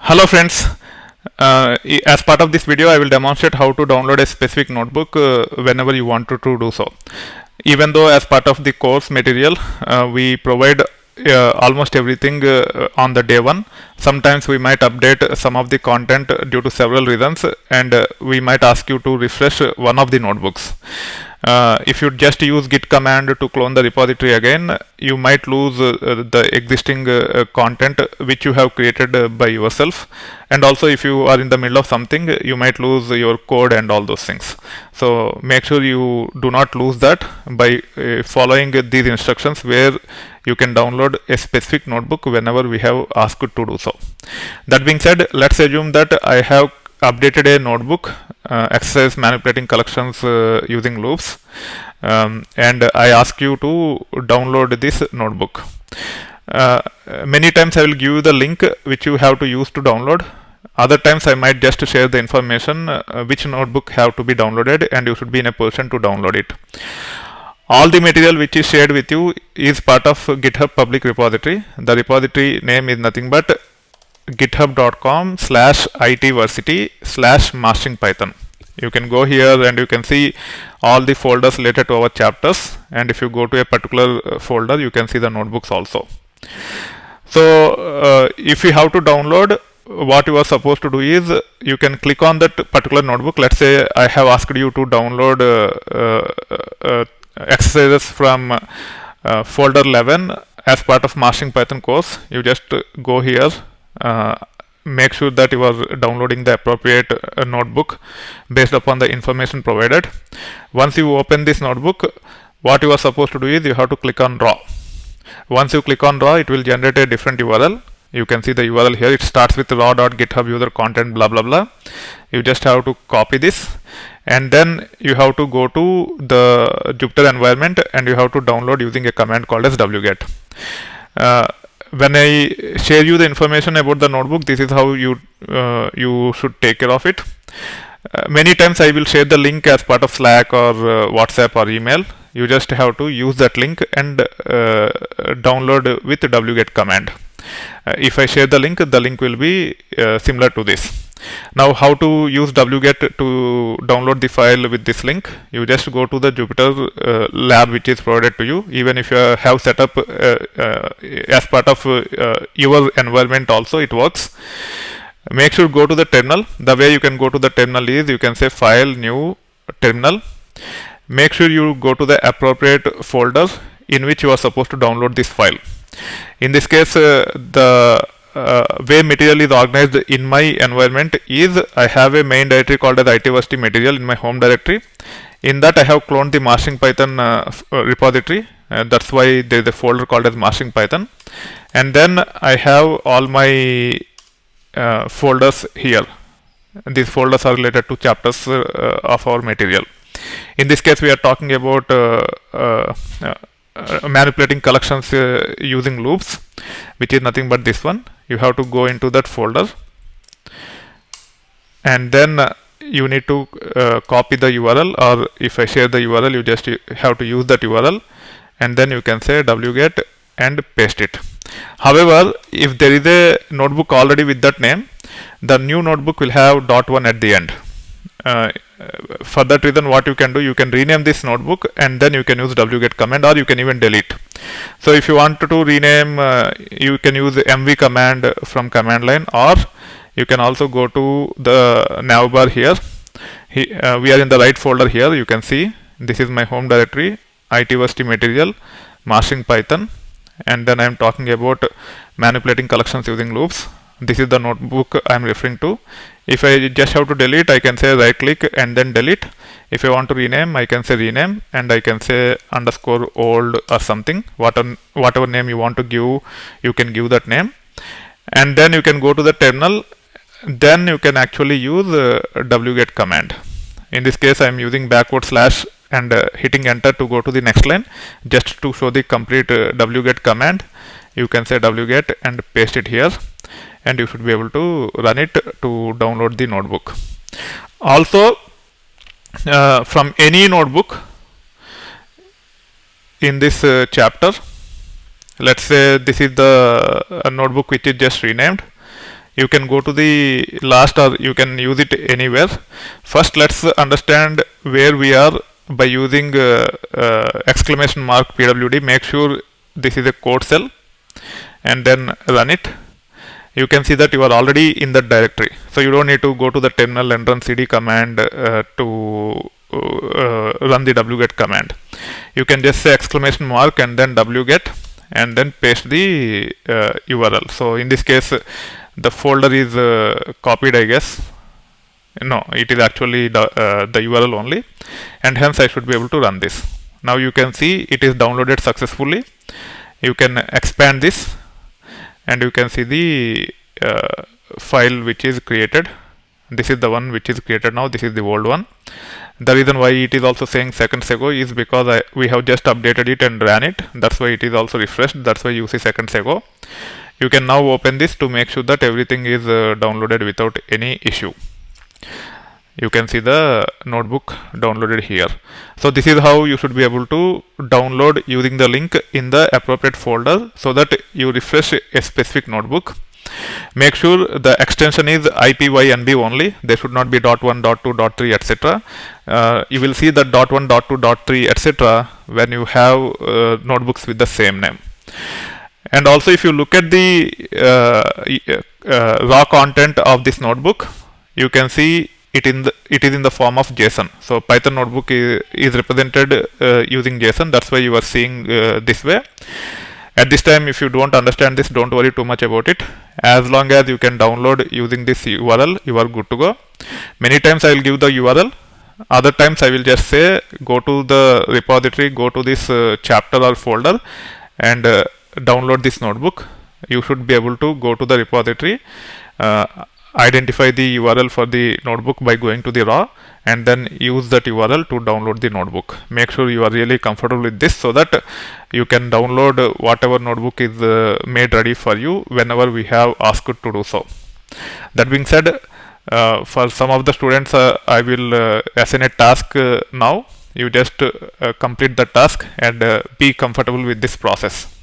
Hello friends, as part of this video I will demonstrate how to download a specific notebook whenever you want to do so. Even though as part of the course material we provide almost everything on the day one, sometimes we might update some of the content due to several reasons, and we might ask you to refresh one of the notebooks. If you just use git command to clone the repository again, you might lose the existing content which you have created by yourself, and also if you are in the middle of something, you might lose your code and all those things. So make sure you do not lose that by following these instructions, where you can download a specific notebook whenever we have asked to do so. That being said, let's assume that I have updated a notebook, exercise manipulating collections using loops, and I ask you to download this notebook. Many times I will give you the link which you have to use to download. Other times I might just share the information which notebook have to be downloaded, and you should be in a position to download it. All the material which is shared with you is part of GitHub public repository. The repository name is nothing but github.com/itversity/masteringpython. You can go here and you can see all the folders related to our chapters, and if you go to a particular folder, you can see the notebooks also. So if you have to download, what you are supposed to do is you can click on that particular notebook. Let's say I have asked you to download exercises from folder 11 as part of Mastering Python course. You just go here, make sure that you are downloading the appropriate notebook based upon the information provided. Once you open this notebook, what you are supposed to do is you have to click on draw. Once you click on draw, it will generate a different URL. You can see the URL here. It starts with raw.github user content blah blah blah. You just have to copy this, and then you have to go to the Jupyter environment and you have to download using a command called as wget. When I share you the information about the notebook, this is how you should take care of it. Many times I will share the link as part of Slack or WhatsApp or email. You just have to use that link and download with the wget command. If I share the link will be similar to this. Now, how to use wget to download the file with this link? You just go to the Jupyter lab which is provided to you. Even if you have set up as part of your environment also, it works. Make sure go to the terminal. The way you can go to the terminal is you can say file new terminal. Make sure you go to the appropriate folder in which you are supposed to download this file. In this case, the way material is organized in my environment is I have a main directory called as itversity material in my home directory. In that I have cloned the Mastering Python repository. That's why there is a folder called as Mastering Python. And then I have all my folders here. These folders are related to chapters of our material. In this case, we are talking about manipulating collections using loops, which is nothing but this one. You have to go into that folder, and then you need to copy the URL, or if I share the URL, you just have to use that URL, and then you can say wget and paste it. However, if there is a notebook already with that name, the new notebook will have .1 at the end. For that reason, what you can do, you can rename this notebook and then you can use wget command, or you can even delete. So if you want to rename, you can use mv command from command line, or you can also go to the navbar here. We are in the right folder here. You can see this is my home directory, itversity material, Mastering Python, and then I am talking about manipulating collections using loops. This is the notebook I am referring to. If I just have to delete, I can say right click and then delete. If I want to rename, I can say rename, and I can say underscore old or something. Whatever name you want to give, you can give that name. And then you can go to the terminal. Then you can actually use wget command. In this case, I am using backward slash and hitting enter to go to the next line, just to show the complete wget command. You can say wget and paste it here, and you should be able to run it to download the notebook. Also, from any notebook in this chapter, let's say this is the notebook which is just renamed. You can go to the last, or you can use it anywhere. First, let's understand where we are by using exclamation mark pwd. Make sure this is a code cell and then run it. You can see that you are already in that directory, so you don't need to go to the terminal and run cd command to run the wget command. You can just say exclamation mark and then wget and then paste the URL. So in this case the folder is copied, I guess. No, it is actually the URL only, and hence I should be able to run this. Now you can see it is downloaded successfully. You can expand this and you can see the file which is created. This is the one which is created now. This is the old one. The reason why it is also saying seconds ago is because we have just updated it and ran it. That's why it is also refreshed. That's why you see seconds ago. You can now open this to make sure that everything is downloaded without any issue. You can see the notebook downloaded here. So this is how you should be able to download using the link in the appropriate folder, so that you refresh a specific notebook. Make sure the extension is IPYNB only. There should not be .1, .2, .3, etc. You will see that .1, .2, .3, etc. when you have notebooks with the same name. And also, if you look at the raw content of this notebook, you can see it is in the form of JSON. So Python notebook is represented using JSON. That's why you are seeing this way. At this time, if you don't understand this, don't worry too much about it. As long as you can download using this URL, you are good to go. Many times I will give the URL. Other times I will just say go to the repository, go to this chapter or folder and download this notebook. You should be able to go to the repository, identify the URL for the notebook by going to the raw, and then use that URL to download the notebook. Make sure you are really comfortable with this, so that you can download whatever notebook is made ready for you whenever we have asked to do so. That being said, for some of the students, I will assign a task now. You just complete the task and be comfortable with this process.